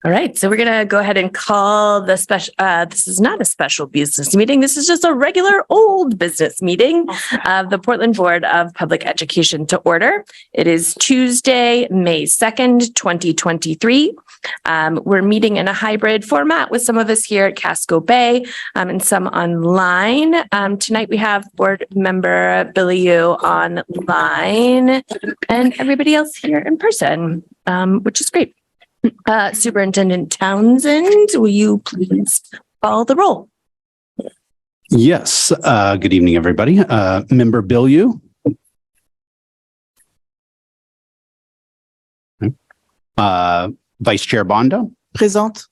All right, so we're going to go ahead and call the special, this is not a special business meeting. This is just a regular old business meeting of the Portland Board of Public Education to order. It is Tuesday, May 2nd, 2023. We're meeting in a hybrid format with some of us here at Casco Bay and some online. Tonight we have board member Billy Yu online and everybody else here in person, which is great. Superintendent Townsend, will you please call the roll? Yes. Good evening, everybody. Member Bill Yu. Vice Chair Bondo. Présente.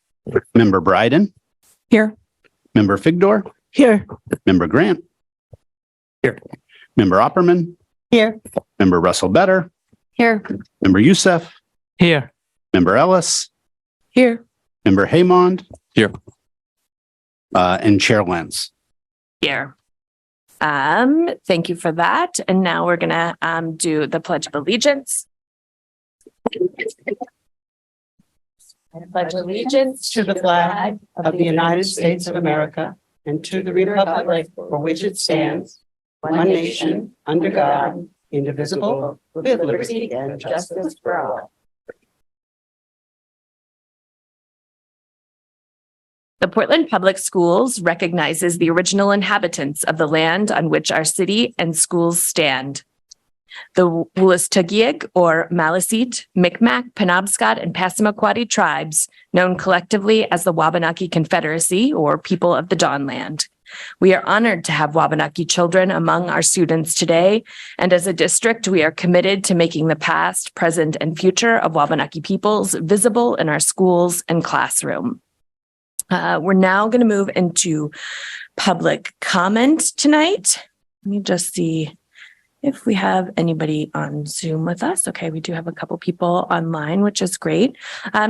Member Bryden. Here. Member Figdor. Here. Member Grant. Here. Member Opperman. Here. Member Russell Better. Here. Member Youssef. Here. Member Ellis. Here. Member Haymond. Here. And Chair Lenz. Here. Thank you for that. And now we're going to do the Pledge of Allegiance. I pledge allegiance to the flag of the United States of America and to the republic for which it stands, one nation, under God, indivisible, with liberty and justice for all. The Portland Public Schools recognizes the original inhabitants of the land on which our city and schools stand. The Wolastoqiyik or Maliseet, Micmac, Penobscot, and Passamaquoddy tribes, known collectively as the Wabanaki Confederacy or People of the Dawnland. We are honored to have Wabanaki children among our students today, and as a district, we are committed to making the past, present, and future of Wabanaki peoples visible in our schools and classroom. We're now going to move into public comment tonight. Let me just see if we have anybody on Zoom with us. Okay, we do have a couple people online, which is great.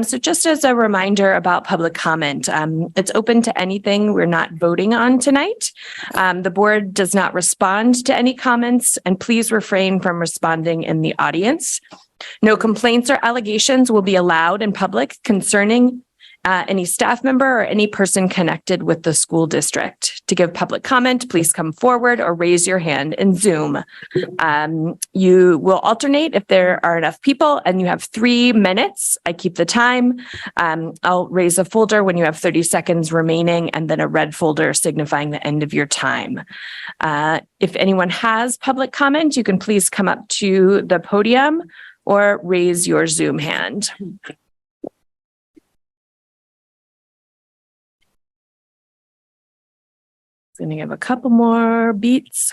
So just as a reminder about public comment, it's open to anything we're not voting on tonight. The board does not respond to any comments, and please refrain from responding in the audience. No complaints or allegations will be allowed in public concerning any staff member or any person connected with the school district. To give public comment, please come forward or raise your hand in Zoom. You will alternate if there are enough people, and you have 3 minutes. I keep the time. I'll raise a folder when you have 30 seconds remaining, and then a red folder signifying the end of your time. If anyone has public comment, you can please come up to the podium or raise your Zoom hand. Going to give a couple more beats.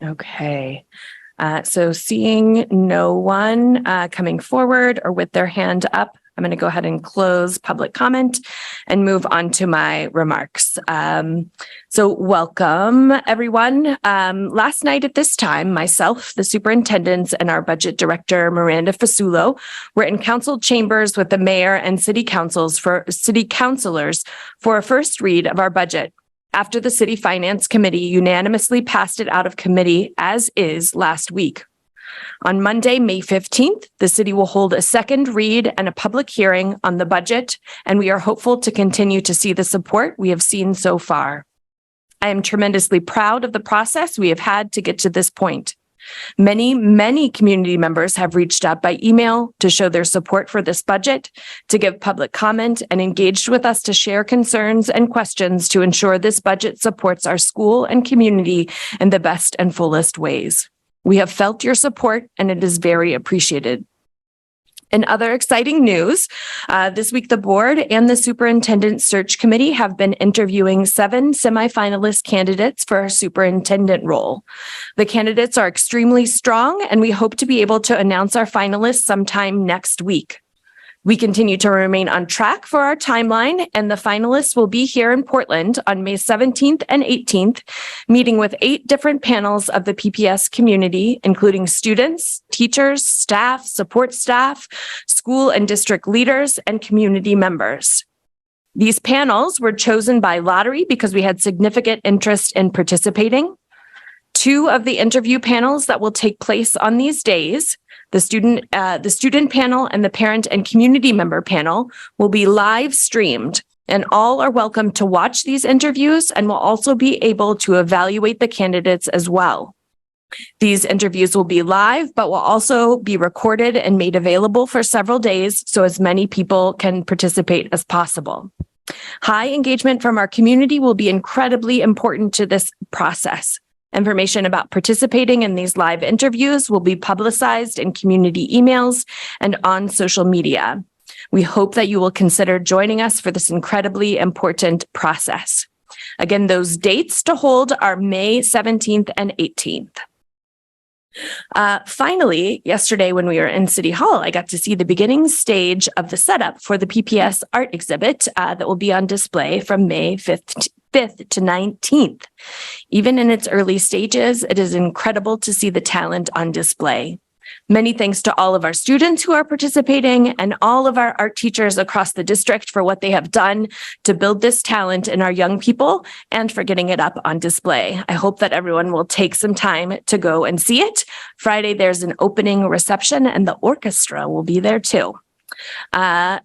Okay. So seeing no one coming forward or with their hand up, I'm going to go ahead and close public comment and move on to my remarks. So welcome, everyone. Last night at this time, myself, the superintendents, and our budget director, Miranda Fasulo, were in council chambers with the mayor and city councilors for a first read of our budget. After the City Finance Committee unanimously passed it out of committee as is last week. On Monday, May 15th, the city will hold a second read and a public hearing on the budget, and we are hopeful to continue to see the support we have seen so far. I am tremendously proud of the process we have had to get to this point. Many community members have reached out by email to show their support for this budget, to give public comment, and engaged with us to share concerns and questions to ensure this budget supports our school and community in the best and fullest ways. We have felt your support, and it is very appreciated. In other exciting news, this week the board and the superintendent search committee have been interviewing 7 semifinalist candidates for our superintendent role. The candidates are extremely strong, and we hope to be able to announce our finalists sometime next week. We continue to remain on track for our timeline, and the finalists will be here in Portland on May 17th and 18th, meeting with 8 different panels of the PPS community, including students, teachers, staff, support staff, school and district leaders, and community members. These panels were chosen by lottery because we had significant interest in participating. Two of the interview panels that will take place on these days, the student panel and the parent and community member panel, will be live streamed, and all are welcome to watch these interviews and will also be able to evaluate the candidates as well. These interviews will be live, but will also be recorded and made available for several days so as many people can participate as possible. High engagement from our community will be incredibly important to this process. Information about participating in these live interviews will be publicized in community emails and on social media. We hope that you will consider joining us for this incredibly important process. Again, those dates to hold are May 17th and 18th. Finally, yesterday when we were in City Hall, I got to see the beginning stage of the setup for the PPS art exhibit that will be on display from May 5th to 19th. Even in its early stages, it is incredible to see the talent on display. Many thanks to all of our students who are participating and all of our art teachers across the district for what they have done to build this talent in our young people and for getting it up on display. I hope that everyone will take some time to go and see it. Friday, there's an opening reception and the orchestra will be there too.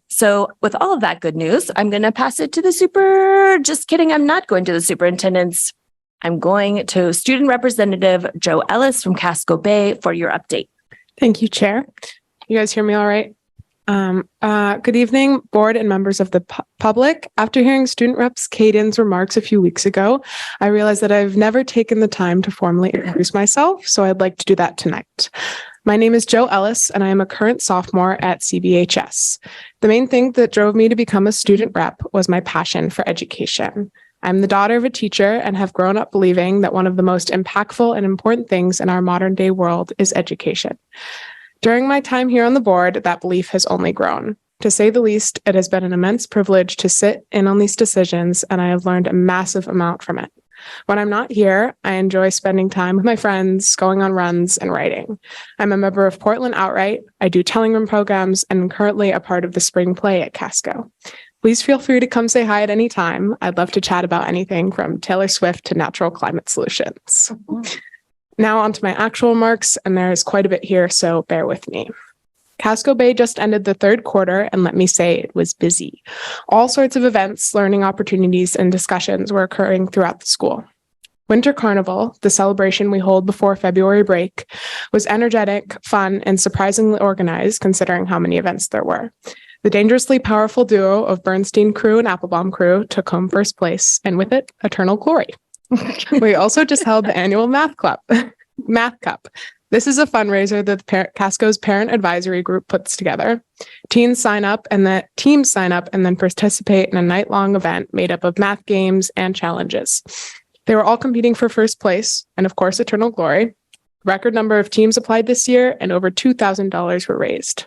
So with all of that good news, I'm going to pass it to just kidding. I'm not going to the superintendents. I'm going to Student Representative Joe Ellis from Casco Bay for your update. Thank you, Chair. You guys hear me all right? Good evening, board and members of the public. After hearing Student Reps Caden's remarks a few weeks ago, I realized that I've never taken the time to formally introduce myself, so I'd like to do that tonight. My name is Joe Ellis, and I am a current sophomore at CBHS. The main thing that drove me to become a student rep was my passion for education. I'm the daughter of a teacher and have grown up believing that one of the most impactful and important things in our modern day world is education. During my time here on the board, that belief has only grown. To say the least, it has been an immense privilege to sit in on these decisions, and I have learned a massive amount from it. When I'm not here, I enjoy spending time with my friends, going on runs, and writing. I'm a member of Portland Outright. I do telling room programs and am currently a part of the spring play at Casco. Please feel free to come say hi at any time. I'd love to chat about anything from Taylor Swift to natural climate solutions. Now on to my actual remarks, and there is quite a bit here, so bear with me. Casco Bay just ended the third quarter, and let me say it was busy. All sorts of events, learning opportunities, and discussions were occurring throughout the school. Winter Carnival, the celebration we hold before February break, was energetic, fun, and surprisingly organized considering how many events there were. The dangerously powerful duo of Bernstein Crew and Applebaum Crew took home first place, and with it, eternal glory. We also just held the annual Math Cup. This is a fundraiser that Casco's Parent Advisory Group puts together. Teams sign up and then participate in a night-long event made up of math games and challenges. They were all competing for first place, and of course, eternal glory. Record number of teams applied this year, and over $2,000 were raised.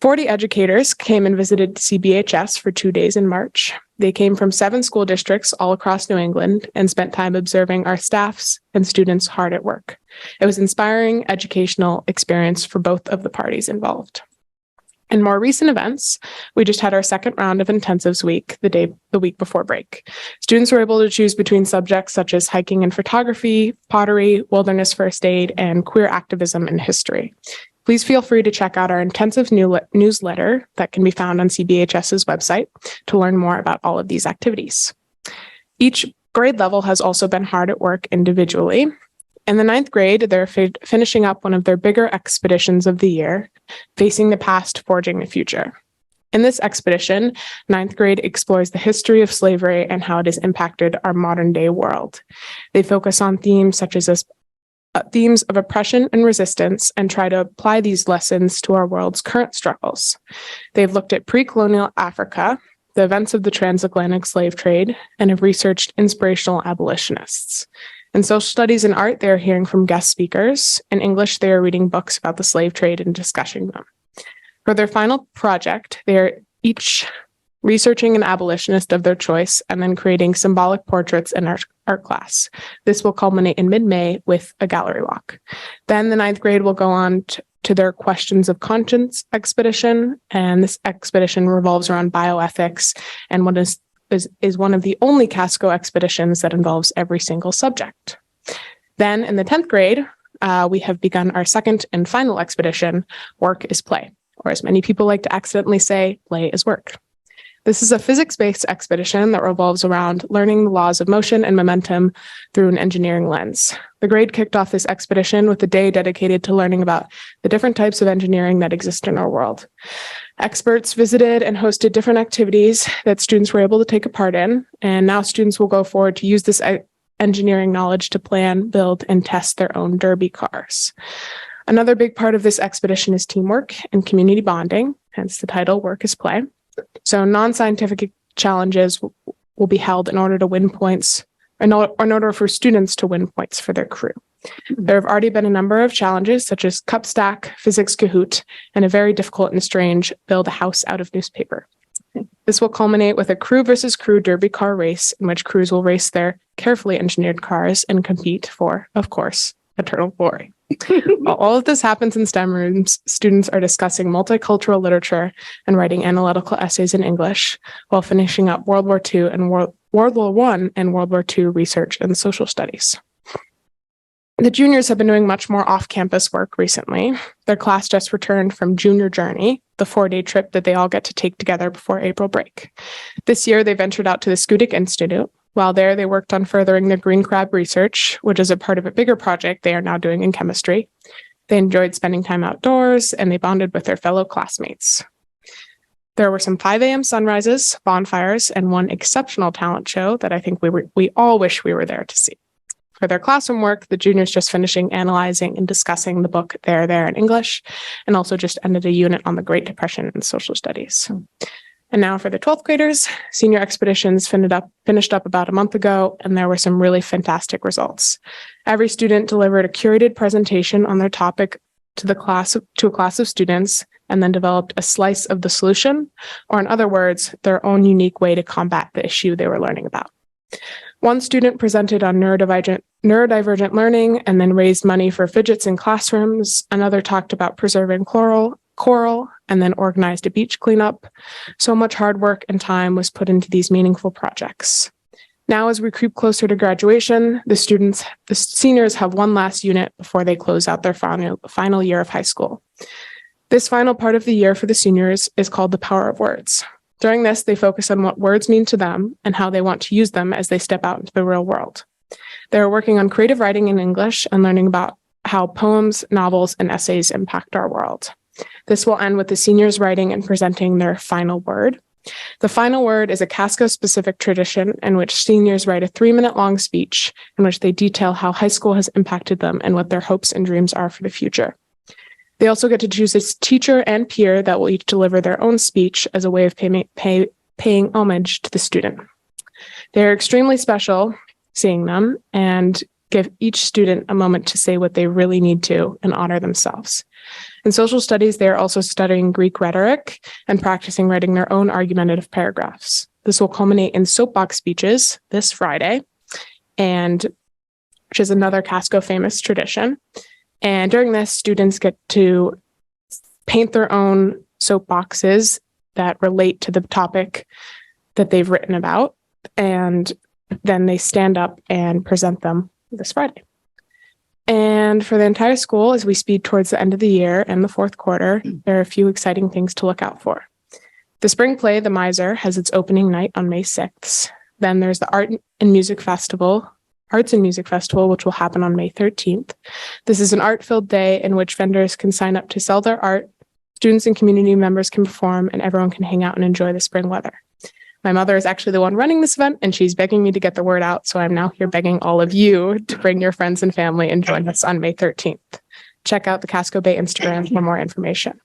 40 educators came and visited CBHS for 2 days in March. They came from 7 school districts all across New England and spent time observing our staffs and students hard at work. It was an inspiring educational experience for both of the parties involved. In more recent events, we just had our second round of intensives week, the week before break. Students were able to choose between subjects such as hiking and photography, pottery, wilderness first aid, and queer activism and history. Please feel free to check out our intensive newsletter that can be found on CBHS's website to learn more about all of these activities. Each grade level has also been hard at work individually. In the 9th grade, they're finishing up one of their bigger expeditions of the year, Facing the Past, Forging the Future. In this expedition, 9th grade explores the history of slavery and how it has impacted our modern day world. They focus on themes such as themes of oppression and resistance and try to apply these lessons to our world's current struggles. They've looked at pre-colonial Africa, the events of the transatlantic slave trade, and have researched inspirational abolitionists. In social studies and art, they are hearing from guest speakers. In English, they are reading books about the slave trade and discussing them. For their final project, they are each researching an abolitionist of their choice and then creating symbolic portraits in our art class. This will culminate in mid-May with a gallery walk. Then the 9th grade will go on to their Questions of Conscience expedition, and this expedition revolves around bioethics and what is one of the only Casco expeditions that involves every single subject. Then in the 10th grade, we have begun our second and final expedition, Work is Play, or as many people like to accidentally say, play is work. This is a physics-based expedition that revolves around learning the laws of motion and momentum through an engineering lens. The grade kicked off this expedition with a day dedicated to learning about the different types of engineering that exist in our world. Experts visited and hosted different activities that students were able to take a part in, and now students will go forward to use this engineering knowledge to plan, build, and test their own derby cars. Another big part of this expedition is teamwork and community bonding, hence the title, Work is Play. So non-scientific challenges will be held in order to win points, in order for students to win points for their crew. There have already been a number of challenges, such as Cup Stack, Physics Kahoot, and a very difficult and strange Build a House Out of Newspaper. This will culminate with a crew versus crew derby car race, in which crews will race their carefully engineered cars and compete for, of course, eternal glory. While all of this happens in STEM rooms, students are discussing multicultural literature and writing analytical essays in English, while finishing up World War II and World War I and World War II research and social studies. The juniors have been doing much more off-campus work recently. Their class just returned from Junior Journey, the 4-day trip that they all get to take together before April break. This year, they ventured out to the Schoodic Institute. While there, they worked on furthering their green crab research, which is a part of a bigger project they are now doing in chemistry. They enjoyed spending time outdoors, and they bonded with their fellow classmates. There were some 5 a.m. sunrises, bonfires, and one exceptional talent show that I think we all wish we were there to see. For their classroom work, the juniors just finishing analyzing and discussing the book There in English, and also just ended a unit on the Great Depression and social studies. And now for the 12th graders, senior expeditions finished up about a month ago, and there were some really fantastic results. Every student delivered a curated presentation on their topic to a class of students, and then developed a slice of the solution, or in other words, their own unique way to combat the issue they were learning about. One student presented on neurodivergent learning and then raised money for fidgets in classrooms. Another talked about preserving coral and then organized a beach cleanup. So much hard work and time was put into these meaningful projects. Now, as we creep closer to graduation, the seniors have one last unit before they close out their final year of high school. This final part of the year for the seniors is called the Power of Words. During this, they focus on what words mean to them and how they want to use them as they step out into the real world. They're working on creative writing in English and learning about how poems, novels, and essays impact our world. This will end with the seniors writing and presenting their final word. The final word is a Casco-specific tradition in which seniors write a 3-minute-long speech in which they detail how high school has impacted them and what their hopes and dreams are for the future. They also get to choose a teacher and peer that will each deliver their own speech as a way of paying homage to the student. They're extremely special seeing them and give each student a moment to say what they really need to and honor themselves. In social studies, they are also studying Greek rhetoric and practicing writing their own argumentative paragraphs. This will culminate in soapbox speeches this Friday, which is another Casco famous tradition. And during this, students get to paint their own soapboxes that relate to the topic that they've written about, and then they stand up and present them this Friday. And for the entire school, as we speed towards the end of the year and the 4th quarter, there are a few exciting things to look out for. The spring play, The Miser, has its opening night on May 6th. Then there's the Arts and Music Festival, which will happen on May 13th. This is an art-filled day in which vendors can sign up to sell their art, students and community members can perform, and everyone can hang out and enjoy the spring weather. My mother is actually the one running this event, and she's begging me to get the word out, so I'm now here begging all of you to bring your friends and family and join us on May 13th. Check out the Casco Bay Instagram for more information.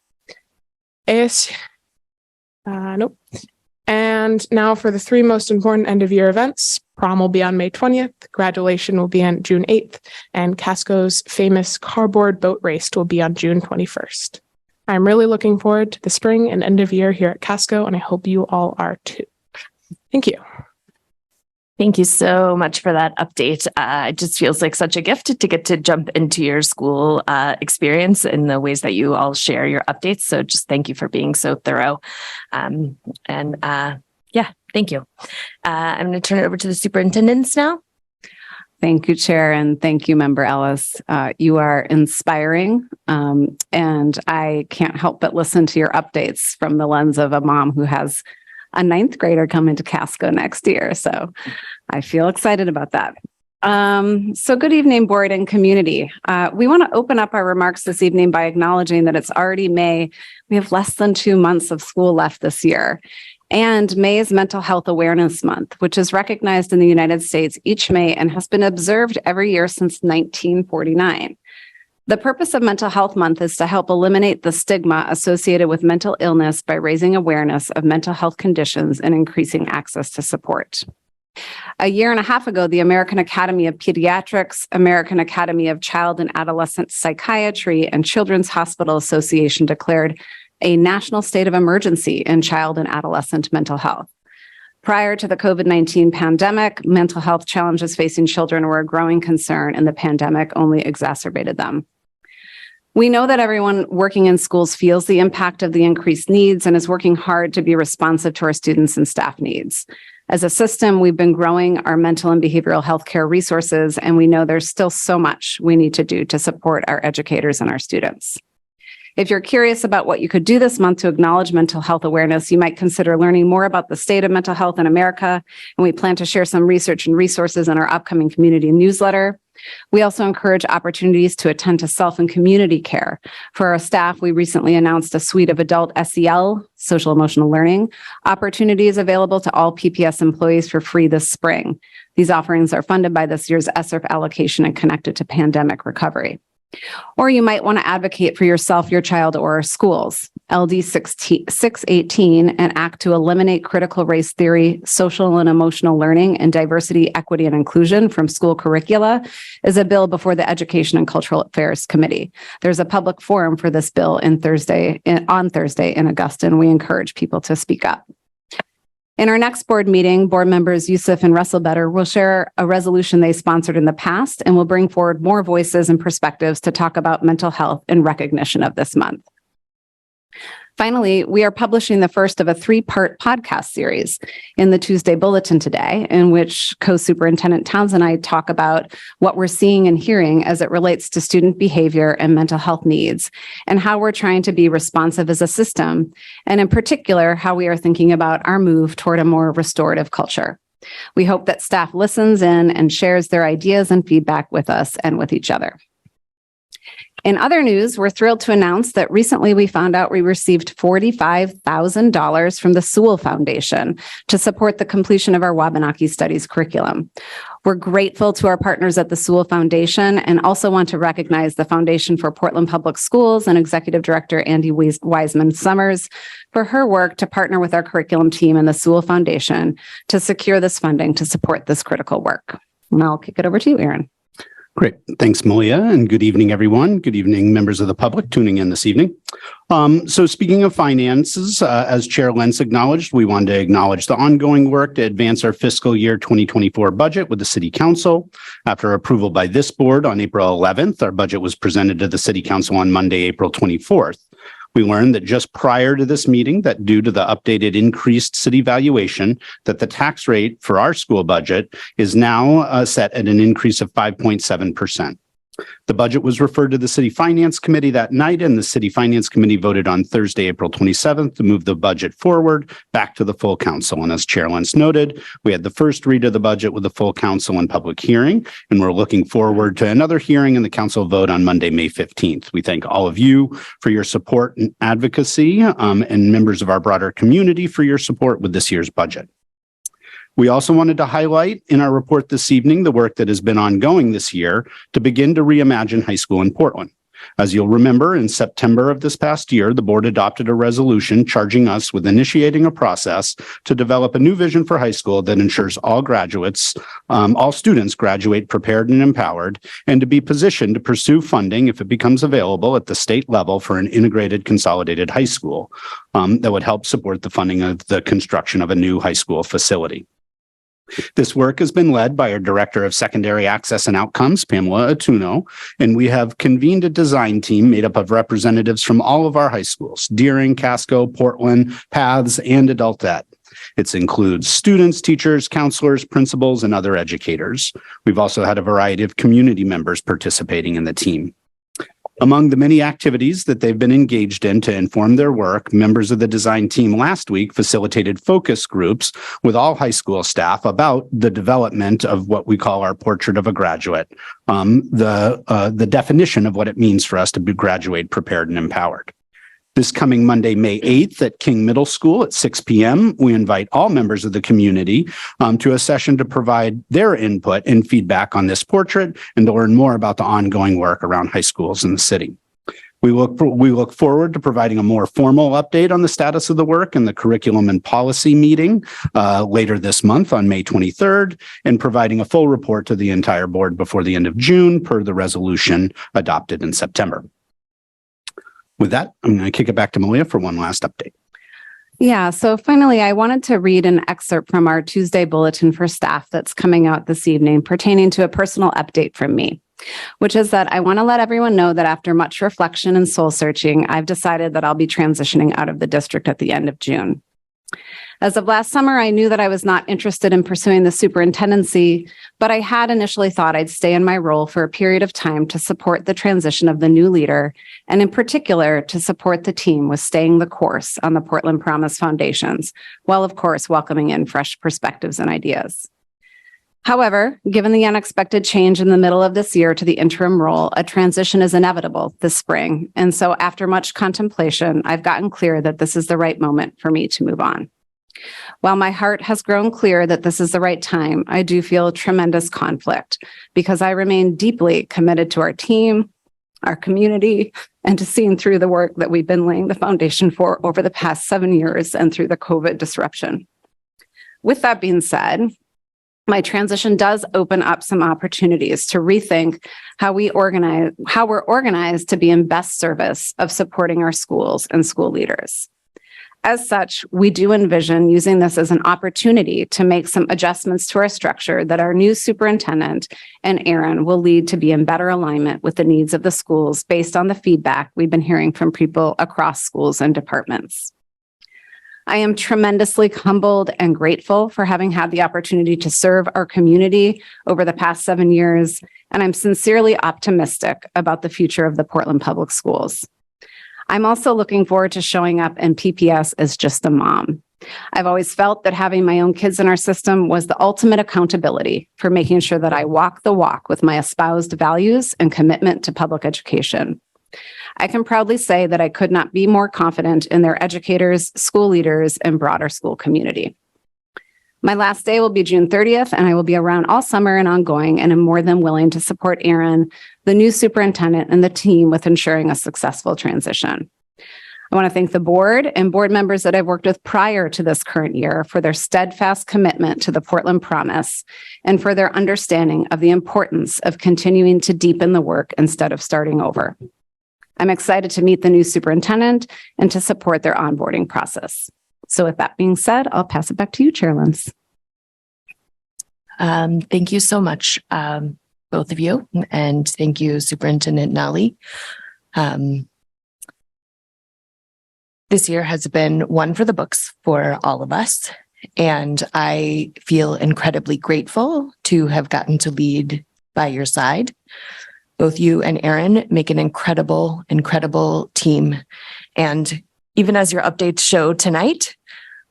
And now for the 3 most important end-of-year events. Prom will be on May 20th, graduation will be on June 8th, and Casco's famous cardboard boat race will be on June 21st. I'm really looking forward to the spring and end of year here at Casco, and I hope you all are too. Thank you. Thank you so much for that update. It just feels like such a gift to get to jump into your school experience in the ways that you all share your updates. So just thank you for being so thorough. Yeah, thank you. I'm going to turn it over to the superintendents now. Thank you, Chair, and thank you, Member Ellis. You are inspiring, and I can't help but listen to your updates from the lens of a mom who has a ninth grader coming to Casco next year. So I feel excited about that. So good evening, board and community. We want to open up our remarks this evening by acknowledging that it's already May. We have less than 2 months of school left this year. And May is Mental Health Awareness Month, which is recognized in the United States each May and has been observed every year since 1949. The purpose of Mental Health Month is to help eliminate the stigma associated with mental illness by raising awareness of mental health conditions and increasing access to support. A year and a half ago, the American Academy of Pediatrics, American Academy of Child and Adolescent Psychiatry, and Children's Hospital Association declared a national state of emergency in child and adolescent mental health. Prior to the COVID-19 pandemic, mental health challenges facing children were a growing concern, and the pandemic only exacerbated them. We know that everyone working in schools feels the impact of the increased needs and is working hard to be responsive to our students and staff needs. As a system, we've been growing our mental and behavioral health care resources, and we know there's still so much we need to do to support our educators and our students. If you're curious about what you could do this month to acknowledge mental health awareness, you might consider learning more about the state of mental health in America, and we plan to share some research and resources in our upcoming community newsletter. We also encourage opportunities to attend to self and community care. For our staff, we recently announced a suite of adult SEL, social emotional learning, opportunities available to all PPS employees for free this spring. These offerings are funded by this year's ESSER allocation and connected to pandemic recovery. Or you might want to advocate for yourself, your child, or our schools. LD 618, an act to eliminate critical race theory, social and emotional learning, and diversity, equity, and inclusion from school curricula, is a bill before the Education and Cultural Affairs Committee. There's a public forum for this bill on Thursday in Augusta, and we encourage people to speak up. In our next board meeting, board members Yusuf and Russellbetter will share a resolution they sponsored in the past and will bring forward more voices and perspectives to talk about mental health in recognition of this month. Finally, we are publishing the first of a 3-part podcast series in the Tuesday Bulletin today, in which Co-Superintendent Towns and I talk about what we're seeing and hearing as it relates to student behavior and mental health needs, and how we're trying to be responsive as a system, and in particular, how we are thinking about our move toward a more restorative culture. We hope that staff listens in and shares their ideas and feedback with us and with each other. In other news, we're thrilled to announce that recently we found out we received $45,000 from the Sewell Foundation to support the completion of our Wabanaki Studies curriculum. We're grateful to our partners at the Sewell Foundation and also want to recognize the Foundation for Portland Public Schools and Executive Director Andy Wiseman Summers for her work to partner with our curriculum team and the Sewell Foundation to secure this funding to support this critical work. And I'll kick it over to you, Aaron. Great. Thanks, Malia, and good evening, everyone. Good evening, members of the public tuning in this evening. So speaking of finances, as Chair Lentz acknowledged, we wanted to acknowledge the ongoing work to advance our fiscal year 2024 budget with the City Council. After approval by this board on April 11th, our budget was presented to the City Council on Monday, April 24th. We learned that just prior to this meeting that due to the updated increased city valuation, that the tax rate for our school budget is now set at an increase of 5.7%. The budget was referred to the City Finance Committee that night, and the City Finance Committee voted on Thursday, April 27th, to move the budget forward back to the full council. And as Chair Lentz noted, we had the first read of the budget with the full council and public hearing, and we're looking forward to another hearing and the council vote on Monday, May 15th. We thank all of you for your support and advocacy, and members of our broader community for your support with this year's budget. We also wanted to highlight in our report this evening the work that has been ongoing this year to begin to reimagine high school in Portland. As you'll remember, in September of this past year, the board adopted a resolution charging us with initiating a process to develop a new vision for high school that ensures all students graduate prepared and empowered, and to be positioned to pursue funding if it becomes available at the state level for an integrated consolidated high school that would help support the funding of the construction of a new high school facility. This work has been led by our Director of Secondary Access and Outcomes, Pamela Atuno, and we have convened a design team made up of representatives from all of our high schools, Deering, Casco, Portland, Paths, and Adult Ed. It includes students, teachers, counselors, principals, and other educators. We've also had a variety of community members participating in the team. Among the many activities that they've been engaged in to inform their work, members of the design team last week facilitated focus groups with all high school staff about the development of what we call our portrait of a graduate, the definition of what it means for us to be graduate prepared and empowered. This coming Monday, May 8th at King Middle School at 6 p.m., we invite all members of the community to a session to provide their input and feedback on this portrait and to learn more about the ongoing work around high schools in the city. We look forward to providing a more formal update on the status of the work in the curriculum and policy meeting later this month on May 23rd and providing a full report to the entire board before the end of June per the resolution adopted in September. With that, I'm going to kick it back to Malia for one last update. Yeah, so finally, I wanted to read an excerpt from our Tuesday bulletin for staff that's coming out this evening pertaining to a personal update from me, which is that I want to let everyone know that after much reflection and soul searching, I've decided that I'll be transitioning out of the district at the end of June. As of last summer, I knew that I was not interested in pursuing the superintendency, but I had initially thought I'd stay in my role for a period of time to support the transition of the new leader, and in particular, to support the team with staying the course on the Portland Promise foundations, while of course welcoming in fresh perspectives and ideas. However, given the unexpected change in the middle of this year to the interim role, a transition is inevitable this spring. And so after much contemplation, I've gotten clear that this is the right moment for me to move on. While my heart has grown clear that this is the right time, I do feel tremendous conflict because I remain deeply committed to our team, our community, and to seeing through the work that we've been laying the foundation for over the past 7 years and through the COVID disruption. With that being said, my transition does open up some opportunities to rethink how we're organized to be in best service of supporting our schools and school leaders. As such, we do envision using this as an opportunity to make some adjustments to our structure that our new superintendent and Aaron will lead to be in better alignment with the needs of the schools based on the feedback we've been hearing from people across schools and departments. I am tremendously humbled and grateful for having had the opportunity to serve our community over the past 7 years, and I'm sincerely optimistic about the future of the Portland Public Schools. I'm also looking forward to showing up in PPS as just a mom. I've always felt that having my own kids in our system was the ultimate accountability for making sure that I walk the walk with my espoused values and commitment to public education. I can proudly say that I could not be more confident in their educators, school leaders, and broader school community. My last day will be June 30th, and I will be around all summer and ongoing, and am more than willing to support Aaron, the new superintendent, and the team with ensuring a successful transition. I want to thank the board and board members that I've worked with prior to this current year for their steadfast commitment to the Portland Promise and for their understanding of the importance of continuing to deepen the work instead of starting over. I'm excited to meet the new superintendent and to support their onboarding process. So with that being said, I'll pass it back to you, Chair Lentz. Thank you so much, both of you, and thank you, Superintendent Nally. This year has been one for the books for all of us, and I feel incredibly grateful to have gotten to lead by your side. Both you and Aaron make an incredible, incredible team. And even as your updates show tonight,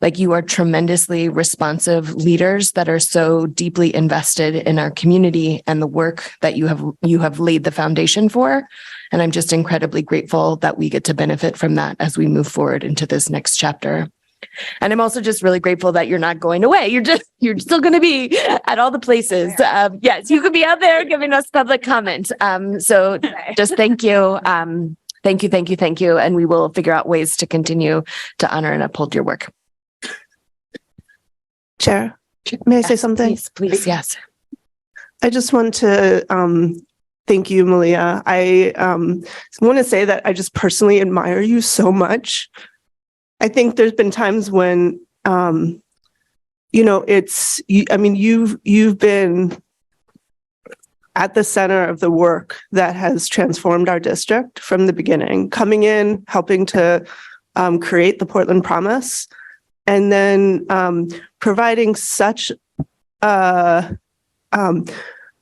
like, you are tremendously responsive leaders that are so deeply invested in our community and the work that you have laid the foundation for. And I'm just incredibly grateful that we get to benefit from that as we move forward into this next chapter. And I'm also just really grateful that you're not going away. You're still going to be at all the places. Yes, you could be out there giving us public comment. So just thank you. Thank you. And we will figure out ways to continue to honor and uphold your work. Chair, may I say something? Please, yes. I just want to thank you, Malia. I want to say that I just personally admire you so much. I think there's been times when, you've been at the center of the work that has transformed our district from the beginning, coming in, helping to create the Portland Promise. and then providing such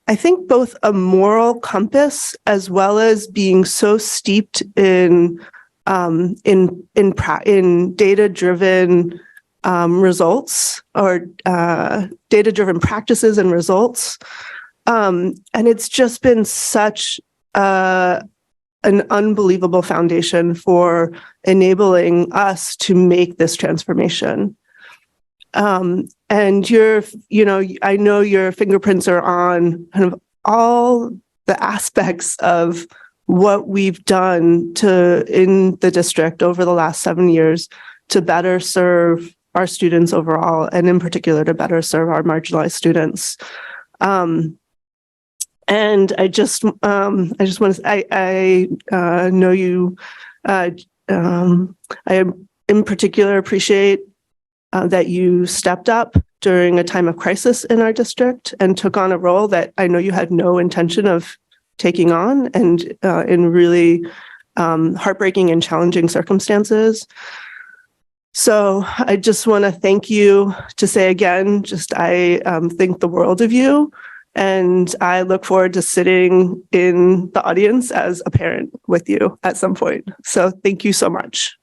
I think both a moral compass as well as being so steeped in data-driven results or data-driven practices and results. And it's just been such an unbelievable foundation for enabling us to make this transformation. And I know your fingerprints are on kind of all the aspects of what we've done in the district over the last 7 years to better serve our students overall, and in particular to better serve our marginalized students. And I just want to, I know you, I in particular appreciate that you stepped up during a time of crisis in our district and took on a role that I know you had no intention of taking on, and in really heartbreaking and challenging circumstances. So I just want to thank you, to say again, I think the world of you, and I look forward to sitting in the audience as a parent with you at some point. So thank you so much.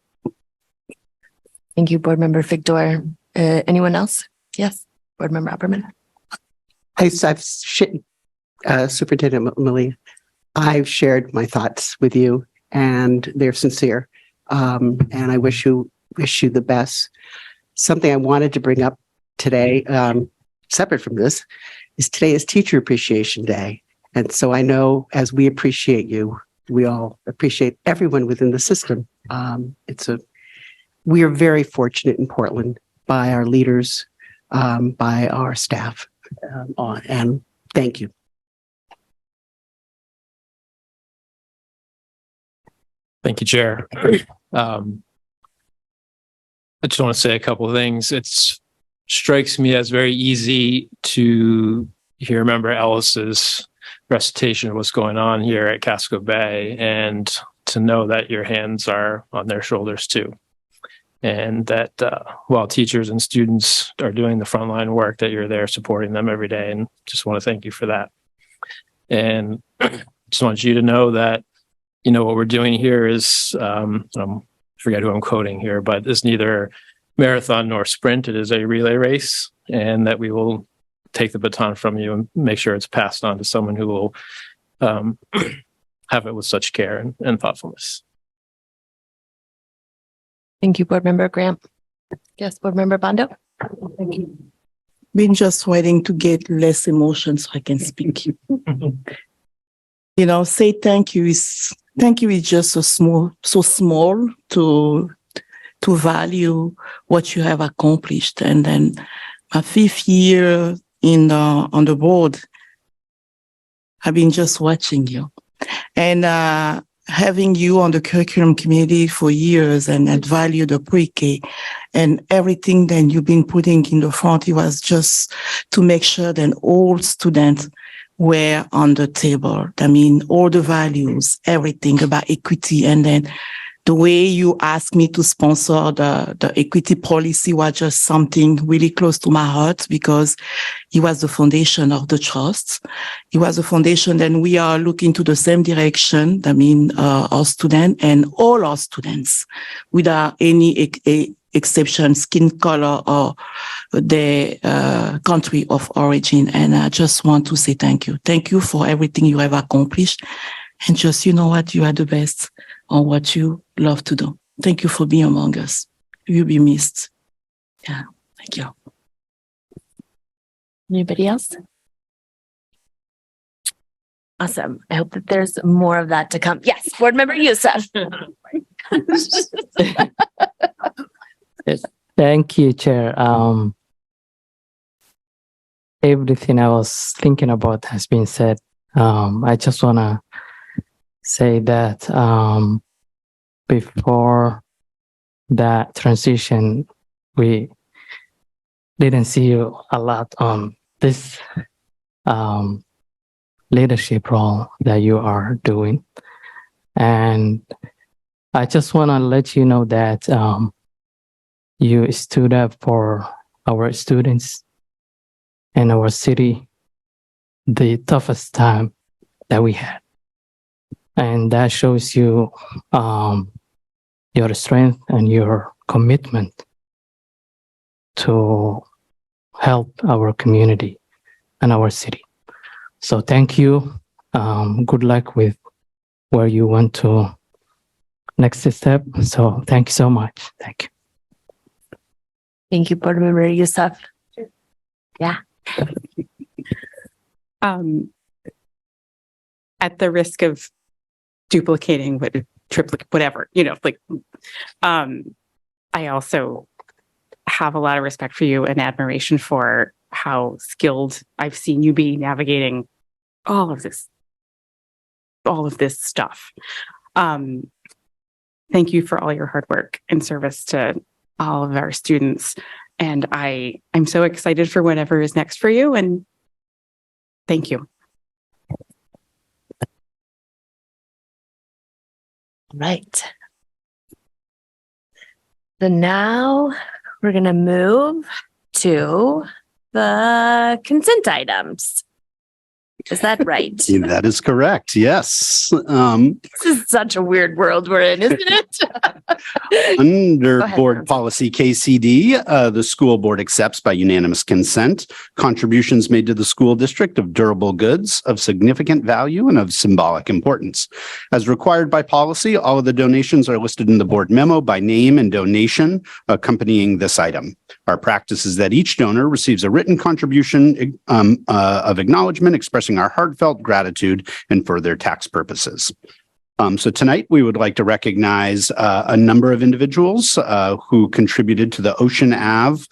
Thank you, Board Member Figdor. Anyone else? Yes, Board Member Opperman. Superintendent Malia, I've shared my thoughts with you, and they're sincere. And I wish you the best. Something I wanted to bring up today, separate from this, is today is Teacher Appreciation Day. And so I know as we appreciate you, we all appreciate everyone within the system. We are very fortunate in Portland by our leaders, by our staff, and thank you. Thank you, Chair. I just want to say a couple of things. It strikes me as very easy to hear Member Ellis's recitation of what's going on here at Casco Bay, and to know that your hands are on their shoulders too. And that while teachers and students are doing the frontline work, that you're there supporting them every day. And just want to thank you for that. And just want you to know that, what we're doing here is, I forget who I'm quoting here, but it's neither marathon nor sprint. It is a relay race, and that we will take the baton from you and make sure it's passed on to someone who will have it with such care and thoughtfulness. Thank you, Board Member Grant. Yes, Board Member Bondo. Thank you. Been just waiting to get less emotion so I can speak. Say thank you is just so small to value what you have accomplished. And then my 5th year on the board, I've been just watching you. And having you on the curriculum committee for years, and I value the pre-K and everything that you've been putting in the front, it was just to make sure that all students were on the table. I mean, all the values, everything about equity. And then the way you asked me to sponsor the equity policy was just something really close to my heart, because it was the foundation of the trust. It was a foundation that we are looking to the same direction. I mean, our students and all our students, without any exception, skin color or the country of origin. And I just want to say thank you. Thank you for everything you have accomplished. And just, you are the best on what you love to do. Thank you for being among us. You'll be missed. Yeah, thank you. Anybody else? Awesome. I hope that there's more of that to come. Yes, Board Member Youssef. Thank you, Chair. Everything I was thinking about has been said. I just want to say that before that transition, we didn't see you a lot on this leadership role that you are doing. And I just want to let you know that you stood up for our students and our city, the toughest time that we had. And that shows you your strength and your commitment to help our community and our city. So thank you. Good luck with where you want to next step. So thank you so much. Thank you. Thank you, Board Member Youssef. At the risk of duplicating triplicate, whatever, I also have a lot of respect for you and admiration for how skilled I've seen you be navigating all of this stuff. Thank you for all your hard work and service to all of our students. And I'm so excited for whatever is next for you. And thank you. Right. So now we're going to move to the consent items. Is that right? That is correct. Yes. This is such a weird world we're in, isn't it? Under Go ahead, Board Council. Policy KCD, the school board accepts by unanimous consent contributions made to the school district of durable goods of significant value and of symbolic importance. As required by policy, all of the donations are listed in the board memo by name and donation accompanying this item. Our practice is that each donor receives a written contribution of acknowledgement expressing our heartfelt gratitude and for their tax purposes. So tonight we would like to recognize a number of individuals who contributed to the Ocean Ave,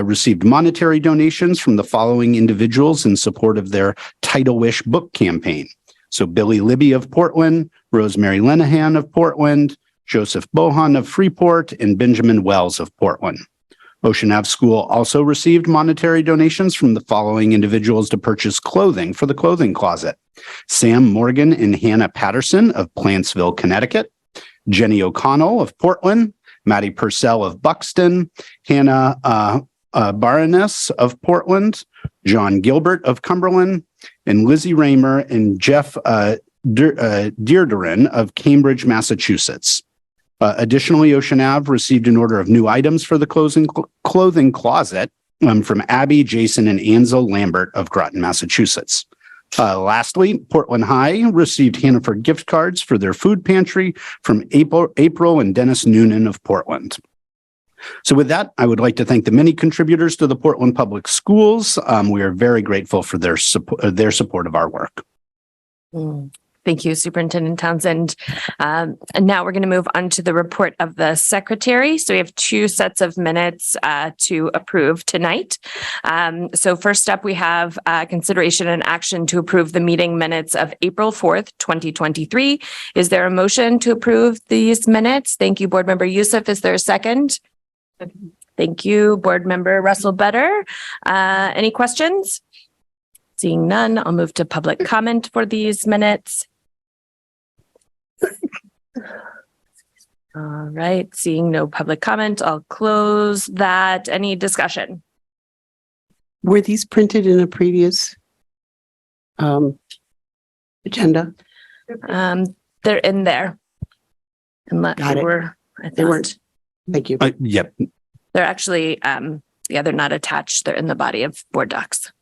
received monetary donations from the following individuals in support of their Title Wish book campaign. So Billy Libby of Portland, Rosemary Lenahan of Portland, Joseph Bohan of Freeport, and Benjamin Wells of Portland. Ocean Ave School also received monetary donations from the following individuals to purchase clothing for the clothing closet: Sam Morgan and Hannah Patterson of Plantsville, Connecticut, Jenny O'Connell of Portland, Maddie Purcell of Buxton, Hannah Baroness of Portland, John Gilbert of Cumberland, and Lizzie Raymer and Jeff Dearderin of Cambridge, Massachusetts. Additionally, Ocean Ave received an order of new items for the clothing closet from Abby, Jason, and Ansel Lambert of Groton, Massachusetts. Lastly, Portland High received Hannaford gift cards for their food pantry from April and Dennis Noonan of Portland. So with that, I would like to thank the many contributors to the Portland Public Schools. We are very grateful for their support of our work. Thank you, Superintendent Townsend. And now we're going to move on to the report of the secretary. So we have two sets of minutes to approve tonight. So first up, we have consideration and action to approve the meeting minutes of April 4th, 2023. Is there a motion to approve these minutes? Thank you, Board Member Youssef. Is there a second? Thank you, Board Member Russell Better. Any questions? Seeing none, I'll move to public comment for these minutes. All right, seeing no public comment, I'll close that. Any discussion? Were these printed in a previous agenda? They're in there. Unless Got they it. were, They weren't. Thank you. Yep. They're actually, they're not attached. They're in the body of board docs.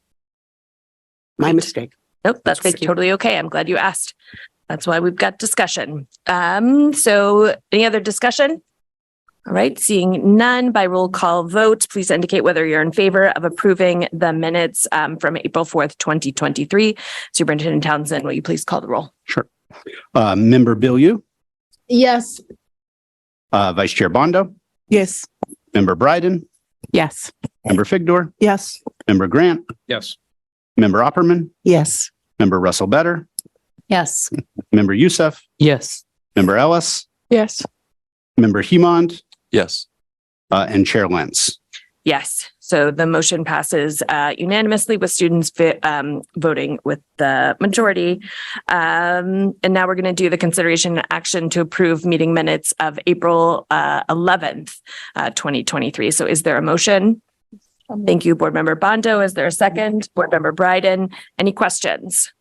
My mistake. Nope, that's Thank you. totally okay. I'm glad you asked. That's why we've got discussion. So any other discussion? All right, seeing none, by roll call vote, please indicate whether you're in favor of approving the minutes from April 4th, 2023. Superintendent Townsend, will you please call the roll? Sure. Member Bilyeu, Yes. Vice Chair Bondo, Yes. Member Bryden, Yes. Member Figdor, Yes. Member Grant, Yes. Member Opperman, Yes. Member Russell Better, Yes. Member Youssef, Yes. Member Ellis, Yes. Member Hemond, Yes. and Chair Lentz. Yes, So the motion passes unanimously with students voting with the majority. And now we're going to do the consideration and action to approve meeting minutes of April 11th, 2023. So is there a motion? Thank you, Board Member Bondo. Is there a second? Board Member Bryden, any questions?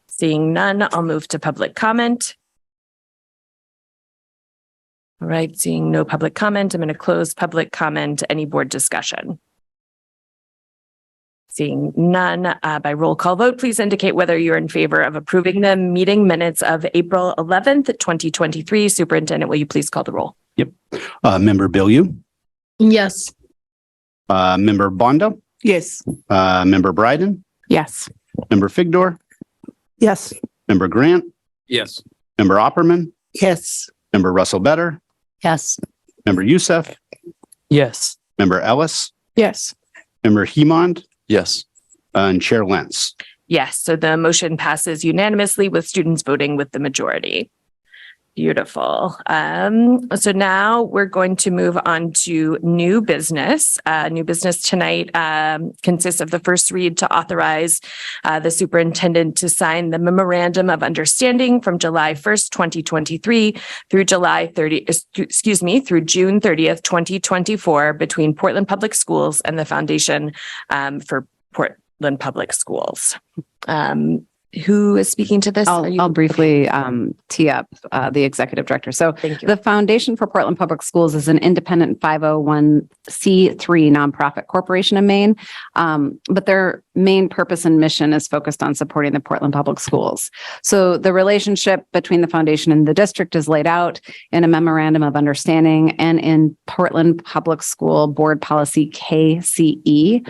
Seeing none, I'll move to public comment. All right, seeing no public comment, I'm going to close public comment. Any board discussion? Seeing none, by roll call vote, please indicate whether you're in favor of approving the meeting minutes of April 11th, 2023. Superintendent, will you please call the roll? Yep. Member Billieu, Yes. Member Bondo, Yes. Member Bryden, Yes. Member Figdor, Yes. Member Grant, Yes. Member Opperman, Yes. Member Russell Better, Yes. Member Youssef, Yes. Member Ellis, Yes. Member Hemond, Yes. and Chair Lentz. Yes, so the motion passes unanimously with students voting with the majority. Beautiful. So now we're going to move on to new business. New business tonight consists of the first read to authorize the superintendent to sign the Memorandum of Understanding from July 1st, 2023 through through June 30th, 2024 between Portland Public Schools and the Foundation for Portland Public Schools. Who is speaking to this? I'll briefly tee up the executive director. So Thank you. the Foundation for Portland Public Schools is an independent 501c3 nonprofit corporation in Maine, but their main purpose and mission is focused on supporting the Portland Public Schools. So the relationship between the foundation and the district is laid out in a memorandum of understanding and in Portland Public School Board Policy KCE.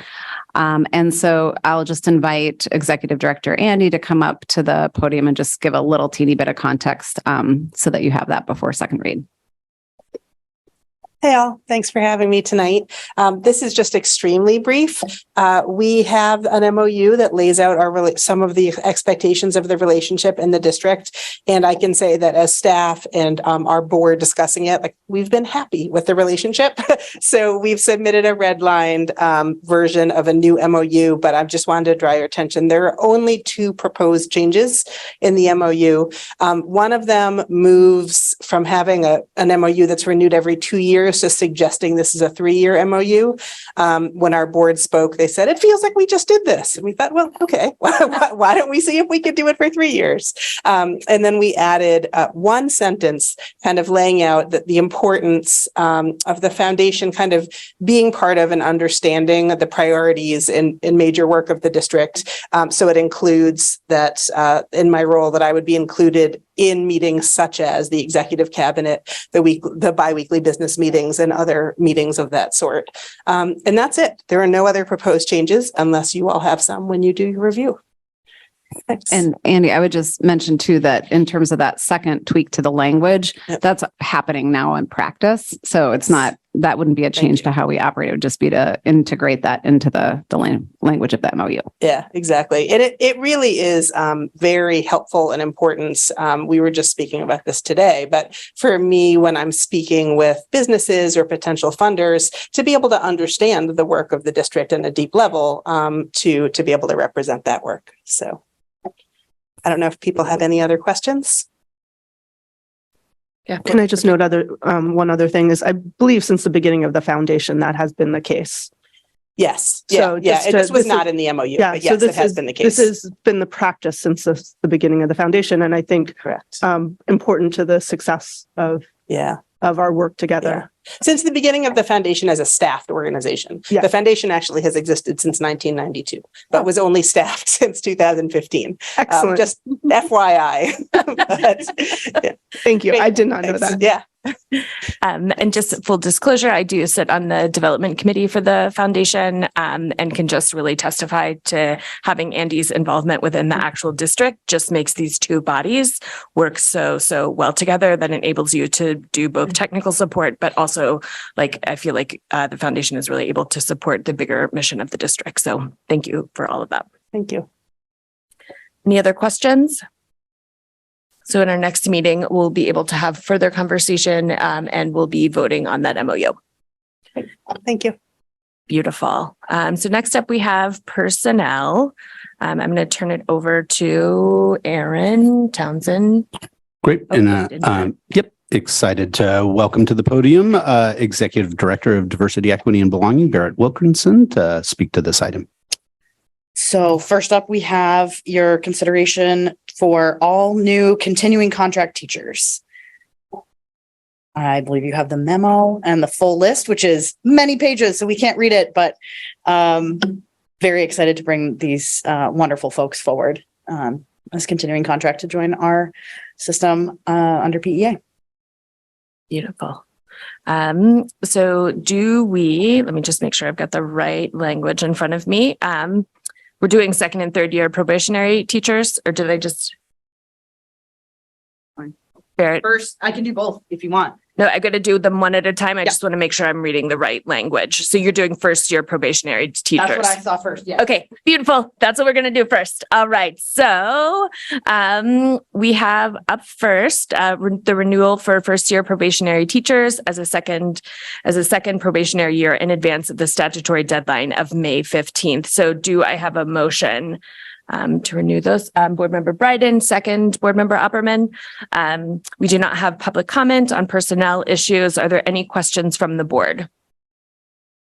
And so I'll just invite Executive Director Andy to come up to the podium and just give a little teeny bit of context so that you have that before second read. Hey all, thanks for having me tonight. This is just extremely brief. We have an MOU that lays out some of the expectations of the relationship in the district. And I can say that as staff and our board discussing it, like we've been happy with the relationship. So we've submitted a redlined version of a new MOU, but I just wanted to draw your attention. There are only 2 proposed changes in the MOU. One of them moves from having an MOU that's renewed every 2 years to suggesting this is a 3-year MOU. When our board spoke, they said, it feels like we just did this. And we thought, well, okay, why don't we see if we could do it for 3 years? And then we added one sentence kind of laying out the importance of the foundation kind of being part of and understanding the priorities in major work of the district. So it includes that in my role that I would be included in meetings such as the executive cabinet, the biweekly business meetings and other meetings of that sort. And that's it. There are no other proposed changes unless you all have some when you do your review. Thanks. And Andy, I would just mention too that in terms of that second tweak to the language, that's happening now in practice. So it's not, that wouldn't be a change to how we operate. It would just be to integrate that into the language of that MOU. Yeah, exactly. And it really is very helpful and important. We were just speaking about this today, but for me, when I'm speaking with businesses or potential funders, to be able to understand the work of the district in a deep level, to be able to represent that work. So I don't know if people have any other questions. Yeah. Can I just note one other thing is I believe since the beginning of the foundation, that has been the case. Yes. So Yeah. This was not in the MOU, Yeah. but yes, it has been the case. This has been the practice since the beginning of the foundation. And I think Correct. Important to the success of our work together. Since the beginning of the foundation as a staffed organization. Yeah. The foundation actually has existed since 1992, but was only staffed since 2015. Excellent. Just FYI. But, Thank you. Great. I did not know Thanks. that. Yeah. And just full disclosure, I do sit on the development committee for the foundation and can just really testify to having Andy's involvement within the actual district just makes these two bodies work so well together that enables you to do both technical support, but also like I feel like the foundation is really able to support the bigger mission of the district. So thank you for all of that. Thank you. Any other questions? So in our next meeting, we'll be able to have further conversation and we'll be voting on that MOU. Thank you. Beautiful. So next up we have personnel. I'm going to turn it over to Aaron Townsend. Great. Yep. Excited to welcome to the podium, Executive Director of Diversity, Equity, and Belonging, Barrett Wilkinson, to speak to this item. So first up, we have your consideration for all new continuing contract teachers. I believe you have the memo and the full list, which is many pages, so we can't read it, but very excited to bring these wonderful folks forward as continuing contract to join our system under PEA. Beautiful. So let me just make sure I've got the right language in front of me. We're doing second and third year probationary teachers, or did I just? Barrett? First, I can do both if you want. No, I got to do them one at a time. I just want to make sure I'm reading the right language. So you're doing first year probationary teachers. That's what I saw first. Yeah. Okay, beautiful. That's what we're going to do first. All right. So we have up first the renewal for first year probationary teachers as a second probationary year in advance of the statutory deadline of May 15th. So do I have a motion to renew those? Board Member Bryden, second. Board Member Opperman. We do not have public comment on personnel issues. Are there any questions from the board?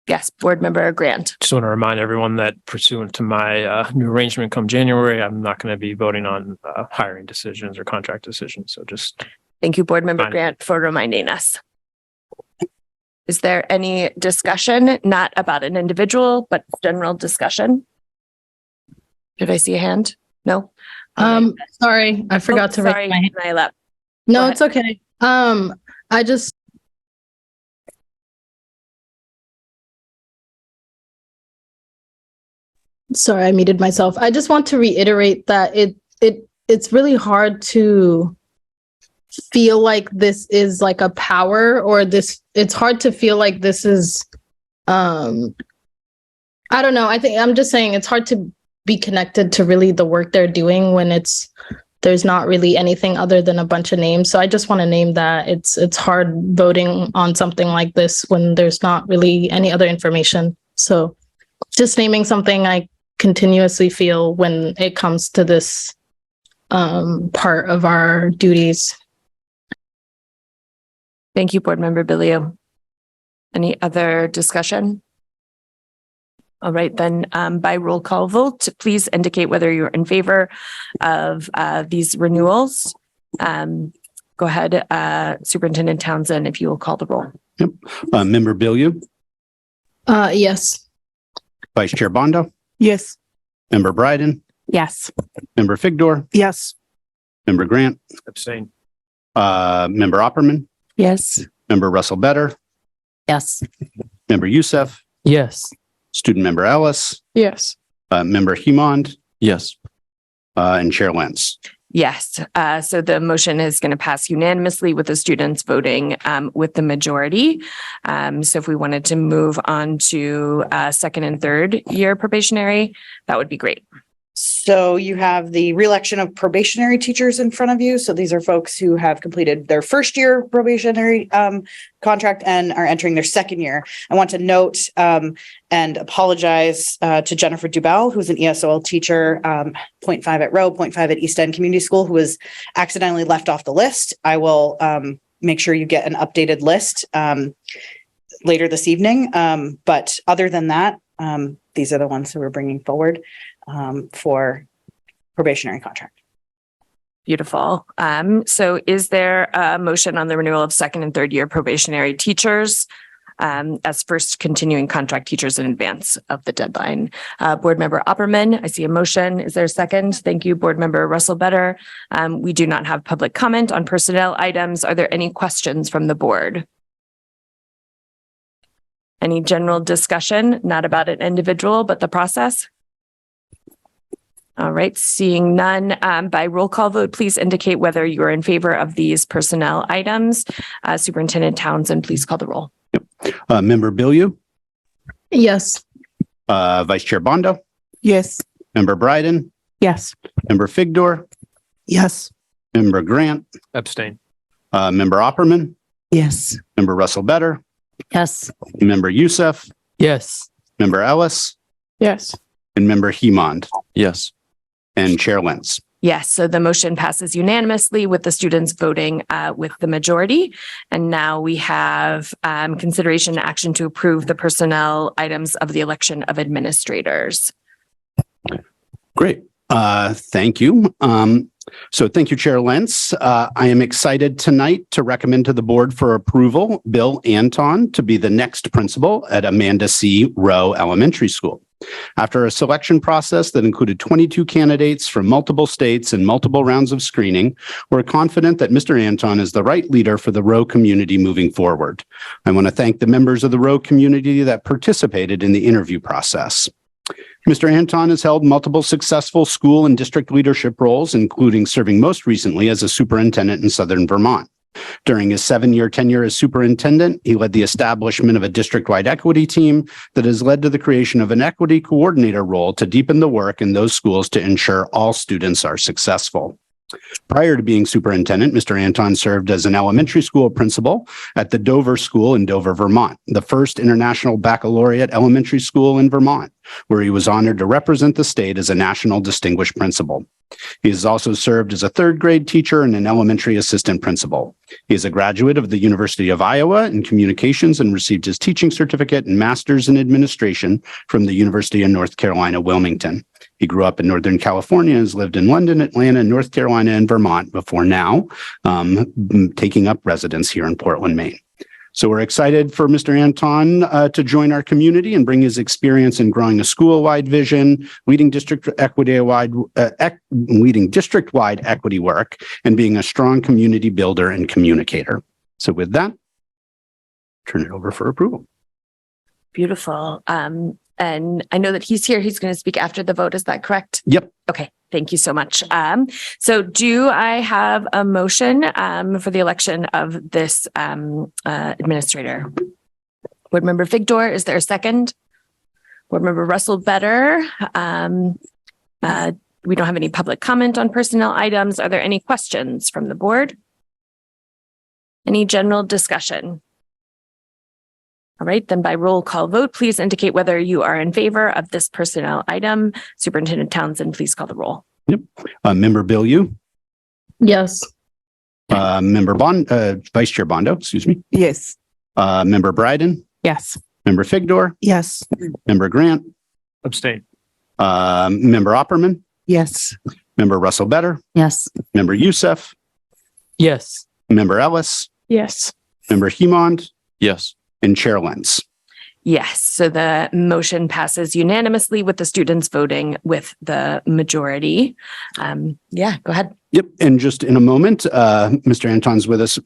Yes, Board Member Grant. Just want to remind everyone that pursuant to my new arrangement come January, I'm not going to be voting on hiring decisions or contract decisions. So just thank you, Board Member Grant, for reminding us. Is there any discussion, not about an individual, but general discussion? Did I see a hand? No. Sorry, I forgot to raise my hand. Nyla. No, it's okay. Sorry, I muted myself. I just want to reiterate that it's really hard to feel like this is like a power, or it's hard to feel like this is I don't know. I'm just saying it's hard to be connected to really the work they're doing when there's not really anything other than a bunch of names. So I just want to name that it's hard voting on something like this when there's not really any other information. So just naming something I continuously feel when it comes to this part of our duties. Thank you, Board Member Bilio. Any other discussion? All right, then by roll call vote, please indicate whether you're in favor of these renewals. Go ahead, Superintendent Townsend, if you will call the roll. Yep. Member Billiou? Yes. Vice Chair Bondo? Yes. Member Bryden? Yes. Member Figdor? Yes. Member Grant? abstain. Member Opperman? Yes. Member Russell Better? Yes. Member Youssef? Yes. Student Member Ellis? Yes. Member Hemond? Yes. And Chair Lentz? Yes. So the motion is going to pass unanimously with the students voting with the majority. So if we wanted to move on to second and third year probationary, that would be great. So you have the reelection of probationary teachers in front of you. So these are folks who have completed their first year probationary contract and are entering their second year. I want to note and apologize to Jennifer Dubell, who's an ESOL teacher, 0.5 at Rowe, 0.5 at East End Community School, who was accidentally left off the list. I will make sure you get an updated list later this evening. But other than that, these are the ones who we're bringing forward for probationary contract. Beautiful. So is there a motion on the renewal of second and third year probationary teachers as first continuing contract teachers in advance of the deadline? Board Member Opperman, I see a motion. Is there a second? Thank you, Board Member Russell Better. We do not have public comment on personnel items. Are there any questions from the board? Any general discussion, not about an individual, but the process? All right, seeing none, by roll call vote, please indicate whether you're in favor of these personnel items. Superintendent Townsend, please call the roll. Yep. Member Billiou? Yes. Vice Chair Bondo? Yes. Member Bryden? Yes. Member Figdor? Yes. Member Grant? Abstain. Member Opperman? Yes. Member Russell Better? Yes. Member Youssef? Yes. Member Ellis, Yes. and Member Hemond, Yes. and Chair Lentz. Yes, so the motion passes unanimously with the students voting with the majority. And now we have consideration and action to approve the personnel items of the election of administrators. Great. Thank you. So thank you, Chair Lentz. I am excited tonight to recommend to the board for approval Bill Anton to be the next principal at Amanda C. Rowe Elementary School. After a selection process that included 22 candidates from multiple states and multiple rounds of screening, we're confident that Mr. Anton is the right leader for the Rowe community moving forward. I want to thank the members of the Rowe community that participated in the interview process. Mr. Anton has held multiple successful school and district leadership roles, including serving most recently as a superintendent in Southern Vermont. During his 7-year tenure as superintendent, he led the establishment of a district-wide equity team that has led to the creation of an equity coordinator role to deepen the work in those schools to ensure all students are successful. Prior to being superintendent, Mr. Anton served as an elementary school principal at the Dover School in Dover, Vermont, the first international baccalaureate elementary school in Vermont, where he was honored to represent the state as a national distinguished principal. He has also served as a third grade teacher and an elementary assistant principal. He is a graduate of the University of Iowa in communications and received his teaching certificate and master's in administration from the University of North Carolina, Wilmington. He grew up in Northern California, has lived in London, Atlanta, North Carolina, and Vermont before now taking up residence here in Portland, Maine. So we're excited for Mr. Anton to join our community and bring his experience in growing a school-wide vision, leading district-wide equity work, and being a strong community builder and communicator. So with that, turn it over for approval. Beautiful. And I know that he's here. He's going to speak after the vote. Is that correct? Yep. Okay. Thank you so much. So do I have a motion for the election of this administrator? Board Member Figdor, is there a second? Board Member Russell Better. We don't have any public comment on personnel items. Are there any questions from the board? Any general discussion? All right, then by roll call vote, please indicate whether you are in favor of this personnel item. Superintendent Townsend, please call the roll. Yep. Member Bilyeu. Yes. Member Vice Chair Bondo, excuse me. Yes. Member Bryden. Yes. Member Figdor. Yes. Member Grant. Abstain. Member Opperman. Yes. Member Russell Better. Yes. Member Youssef. Yes. Member Ellis. Yes. Member Hemond. Yes. And Chair Lentz. Yes, so the motion passes unanimously with the students voting with the majority. Yeah, go ahead. Yep. And just in a moment, Mr. Anton's with us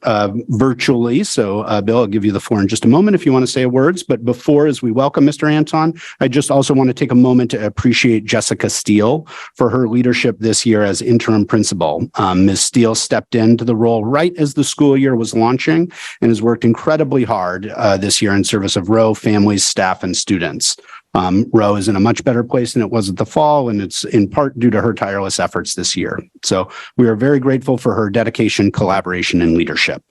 virtually. So, Bill, I'll give you the floor in just a moment if you want to say words. But before, as we welcome Mr. Anton, I just also want to take a moment to appreciate Jessica Steele for her leadership this year as interim principal. Ms. Steele stepped into the role right as the school year was launching and has worked incredibly hard this year in service of Rowe families, staff, and students. Rowe is in a much better place than it was at the fall, and it's in part due to her tireless efforts this year. So we are very grateful for her dedication, collaboration, and leadership.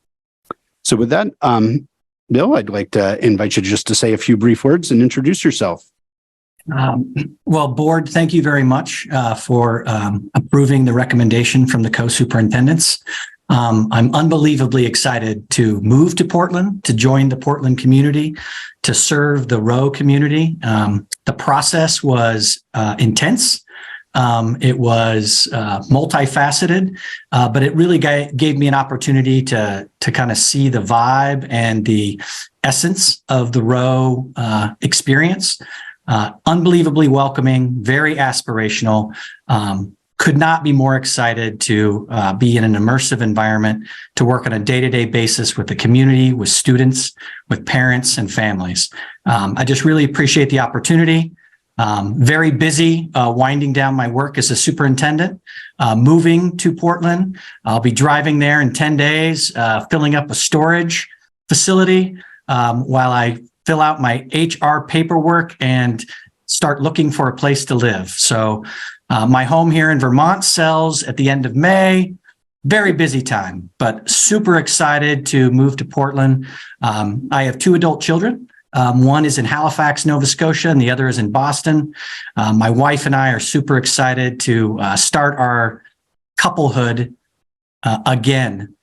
So with that, Bill, I'd like to invite you just to say a few brief words and introduce yourself. Well, board, thank you very much for approving the recommendation from the co-superintendents. I'm unbelievably excited to move to Portland, to join the Portland community, to serve the Rowe community. The process was intense. It was multifaceted, but it really gave me an opportunity to kind of see the vibe and the essence of the Rowe experience. Unbelievably welcoming, very aspirational. Could not be more excited to be in an immersive environment, to work on a day-to-day basis with the community, with students, with parents and families. I just really appreciate the opportunity. Very busy winding down my work as a superintendent, moving to Portland. I'll be driving there in 10 days, filling up a storage facility while I fill out my HR paperwork and start looking for a place to live. So my home here in Vermont sells at the end of May. Very busy time, but super excited to move to Portland. I have 2 adult children, One is in Halifax, Nova Scotia, and the other is in Boston. My wife and I are super excited to start our couplehood again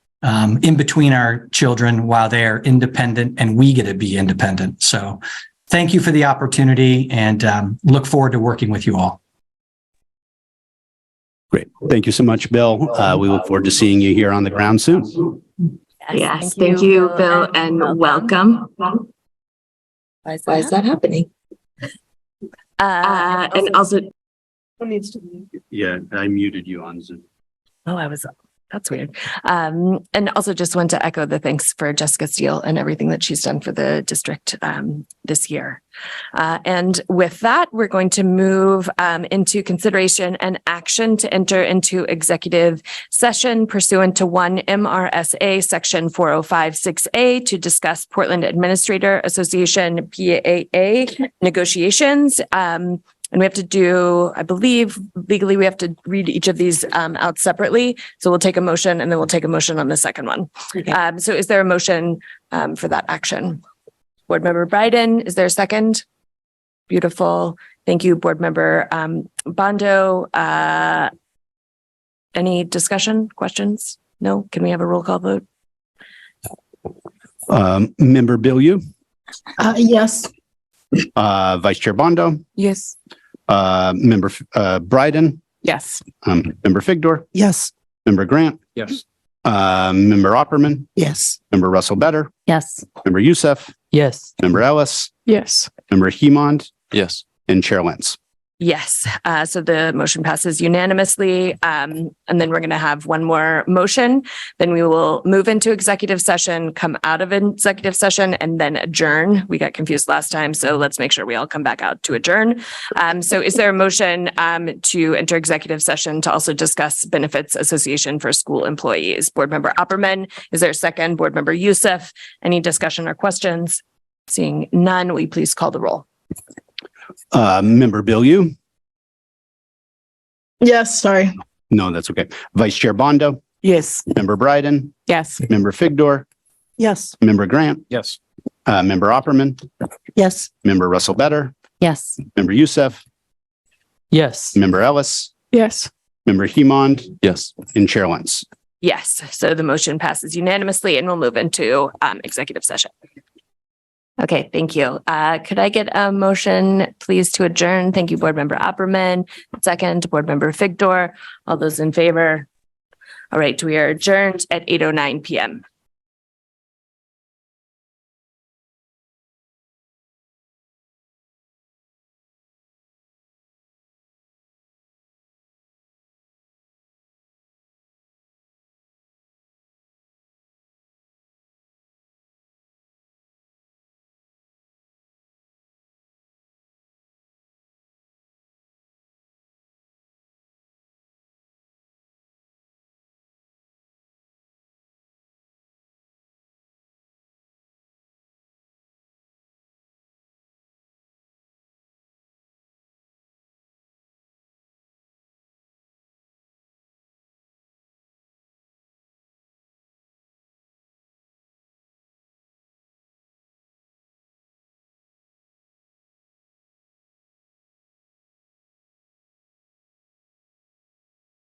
in between our children while they are independent and we get to be independent. So thank you for the opportunity and look forward to working with you all. Great. Thank you so much, Bill. We look forward to seeing you here on the ground soon. Yes, thank you, Bill, and welcome. Why is that happening? And also, Who needs to? Yeah, I muted you on Zoom. that's weird. And also just want to echo the thanks for Jessica Steele and everything that she's done for the district this year. And with that, we're going to move into consideration and action to enter into executive session pursuant to 1 MRSA section 4056A to discuss Portland Administrator Association PAA negotiations. And we have to do, I believe legally, we have to read each of these out separately. So we'll take a motion and then we'll take a motion on the second one. Okay. So is there a motion for that action? Board Member Bryden, is there a second? Beautiful. Thank you, Board Member Bondo. Any discussion, questions? No? Can we have a roll call vote? Member Bilyeu? Yes. Vice Chair Bondo? Yes. Member Bryden? Yes. Member Figdor? Yes. Member Grant? Yes. Member Opperman? Yes. Member Russell Better? Yes. Member Youssef? Yes. Member Ellis? Yes. Member Hemond? Yes. And Chair Lentz. Yes. So the motion passes unanimously. And then we're going to have one more motion. Then we will move into executive session, come out of executive session, and then adjourn. We got confused last time, so let's make sure we all come back out to adjourn. So is there a motion to enter executive session to also discuss benefits association for school employees? Board Member Opperman, is there a second? Board Member Youssef, any discussion or questions? Seeing none, will you please call the roll? Member Bilyeu? Yes, sorry. No, that's okay. Vice Chair Bondo? Yes. Member Bryden? Yes. Member Figdor? Yes. Member Grant? Yes. Member Opperman? Yes. Member Russell Better? Yes. Member Youssef? Yes. Member Ellis? Yes. Member Hemond? Yes. And Chair Lentz. Yes. So the motion passes unanimously and we'll move into executive session. Okay, thank you. Could I get a motion, please, to adjourn? Thank you, Board Member Opperman. Second, Board Member Figdor. All those in favor? All right, we are adjourned at 8:09 p.m.